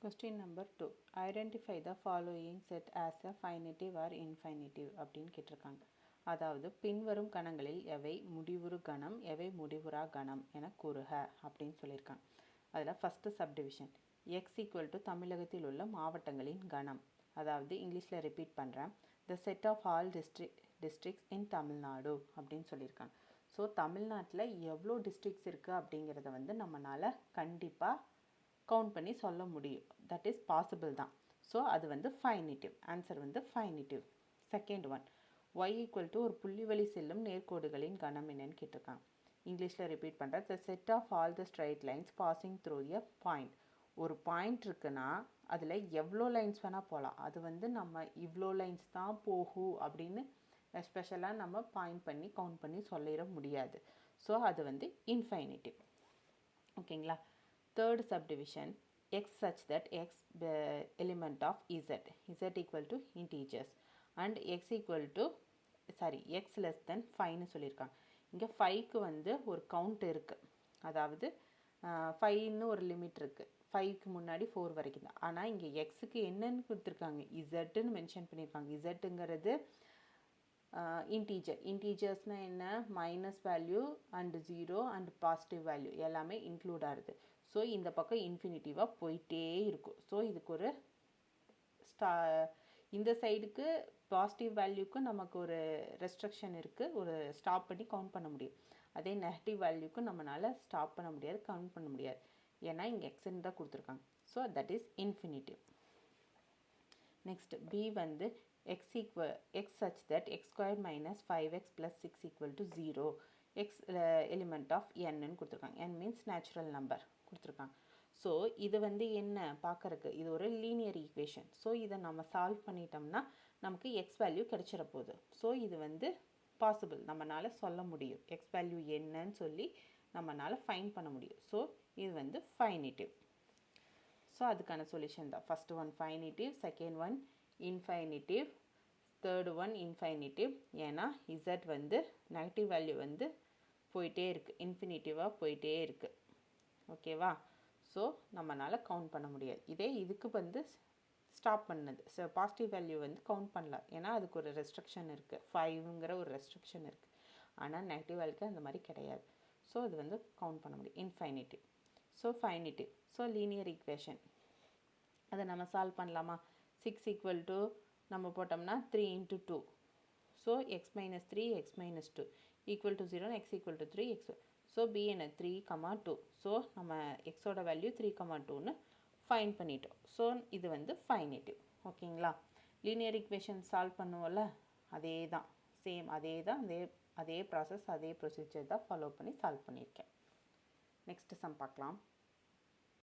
Question number 2. Identify the following set as a finitive or infinitive அப்படின்னு கேட்டிருக்காங்க. அதாவது பின்வரும் கணங்களில் எவை முடிவுறு கணம் எவை முடிவுறா கணம் என கூறுக அப்படின்னு சொல்லியிருக்காங்க. அதில் first subdivision X equal to தமிழகத்தில் உள்ள மாவட்டங்களின் கணம். அதாவது இங்கிலீஷில் ரிப்பீட் பண்ணுறேன். The set of all districts in Tamil Nadu அப்படின்னு சொல்லியிருக்காங்க. ஸோ தமிழ்நாட்டில் எவ்வளோ டிஸ்ட்ரிக்ட்ஸ் இருக்குது அப்படிங்கிறத வந்து நம்மளால் கண்டிப்பாக கவுண்ட் பண்ணி சொல்ல முடியும். தட் இஸ் பாசிபிள் தான். ஸோ அது வந்து ஃபைனிட்டிவ். ஆன்சர் வந்து finitive. Second one Y equal to ஒரு புள்ளிவழி செல்லும் நேர்கோடுகளின் கணம் என்னன்னு கேட்டிருக்காங்க. இங்கிலீஷில் ரிப்பீட் பண்ணுறேன். The set of all the straight lines passing through a point. ஒரு பாயிண்ட் இருக்குன்னா அதில் எவ்வளோ லைன்ஸ் வேணால் போகலாம். அது வந்து நம்ம இவ்வளோ லைன்ஸ் தான் போகும் அப்படின்னு எஸ்பெஷலாக நம்ம பாயிண்ட் பண்ணி கவுண்ட் பண்ணி சொல்லிட முடியாது. ஸோ அது வந்து இன்ஃபைனிட்டிவ். ஓகேங்களா. Third subdivision x such that x element of z equal to integers and x equal to x less than 5ன்னு சொல்லியிருக்காங்க. இங்கே 5க்கு வந்து ஒரு கவுண்ட் இருக்குது. அதாவது 5ன்னு ஒரு லிமிட் இருக்குது. 5க்கு முன்னாடி 4 வரைக்கும் தான். ஆனால் இங்கே எக்ஸுக்கு என்னன்னு கொடுத்துருக்காங்க, இசட்டுன்னு மென்ஷன் பண்ணியிருக்காங்க. இசட்டுங்கிறது இன்டீஜர்ஸ்னால் என்ன, minus value and 0 and positive value எல்லாமே இன்க்ளூட் ஆகுது. ஸோ இந்த பக்கம் இன்ஃபினிட்டிவாக போயிட்டே இருக்கும். ஸோ இதுக்கு ஒரு இந்த சைடுக்கு பாசிட்டிவ் வேல்யூக்கு நமக்கு ஒரு ரெஸ்ட்ரிக்ஷன் இருக்குது, ஒரு ஸ்டாப் பண்ணி கவுண்ட் பண்ண முடியும். அதே நெகட்டிவ் வேல்யூக்கு நம்மளால் ஸ்டாப் பண்ண முடியாது, கவுண்ட் பண்ண முடியாது. ஏன்னா இங்கே எக்ஸ்ன்னு தான் கொடுத்துருக்காங்க. So that is infinitive. Next B வந்து x such that x squared minus 5x plus 6 equal to 0. x element of n கொடுத்துருக்காங்க. n means natural number கொடுத்துருக்காங்க. ஸோ இது வந்து என்ன பார்க்கறக்கு, இது ஒரு லீனியர் ஈக்குவேஷன். ஸோ இதை நம்ம சால்வ் பண்ணிட்டோம்னா நமக்கு எக்ஸ் வேல்யூ கிடைச்சிட போகுது. ஸோ இது வந்து பாசிபிள், நம்மளால் சொல்ல முடியும். எக்ஸ் வேல்யூ என்னன்னு சொல்லி நம்மளால் ஃபைண்ட் பண்ண முடியும். ஸோ இது வந்து ஃபைனிட்டிவ். ஸோ அதுக்கான சொல்யூஷன் தான். First one finitive, second one infinitive, third one infinitive. ஏன்னா இசட் வந்து நெகட்டிவ் வேல்யூ வந்து போயிட்டே இருக்குது, இன்ஃபினிட்டிவாக போயிட்டே இருக்குது. ஓகேவா. ஸோ நம்மளால் கவுண்ட் பண்ண முடியாது. இதே இதுக்கு வந்து ஸ்டாப் பண்ணது. ஸோ பாசிட்டிவ் வேல்யூ வந்து கவுண்ட் பண்ணலாம், ஏன்னா அதுக்கு ஒரு ரெஸ்ட்ரிக்ஷன் இருக்குது, 5ங்கிற ஒரு ரெஸ்ட்ரிக்ஷன் இருக்குது. ஆனால் நெகட்டிவ் வேல்யூக்கு அந்த மாதிரி கிடையாது. ஸோ அது வந்து கவுண்ட் பண்ண முடியும். இன்ஃபைனிட்டிவ். ஸோ ஃபைனிட்டிவ். ஸோ லீனியர் ஈக்குவேஷன் அதை நம்ம சால்வ் பண்ணலாமா. 6 ஈக்குவல் டு நம்ம போட்டோம்னா 3 into 2. So x minus 3 x minus 2 equal to 0, x equal to 3 x. So B என்ன 3,2. ஸோ நம்ம எக்ஸோட வேல்யூ 3,2ன்னு ஃபைண்ட் பண்ணிட்டோம். ஸோ இது வந்து ஃபைனிட்டிவ். ஓகேங்களா. லீனியர் ஈக்குவேஷன் சால்வ் பண்ணுவோம்ல, அதே தான், சேம் அதே தான், அதே ப்ராசஸ் அதே ப்ரொசீஜர் தான் ஃபாலோ பண்ணி சால்வ் பண்ணியிருக்கேன். நெக்ஸ்ட் சம் பார்க்கலாம்.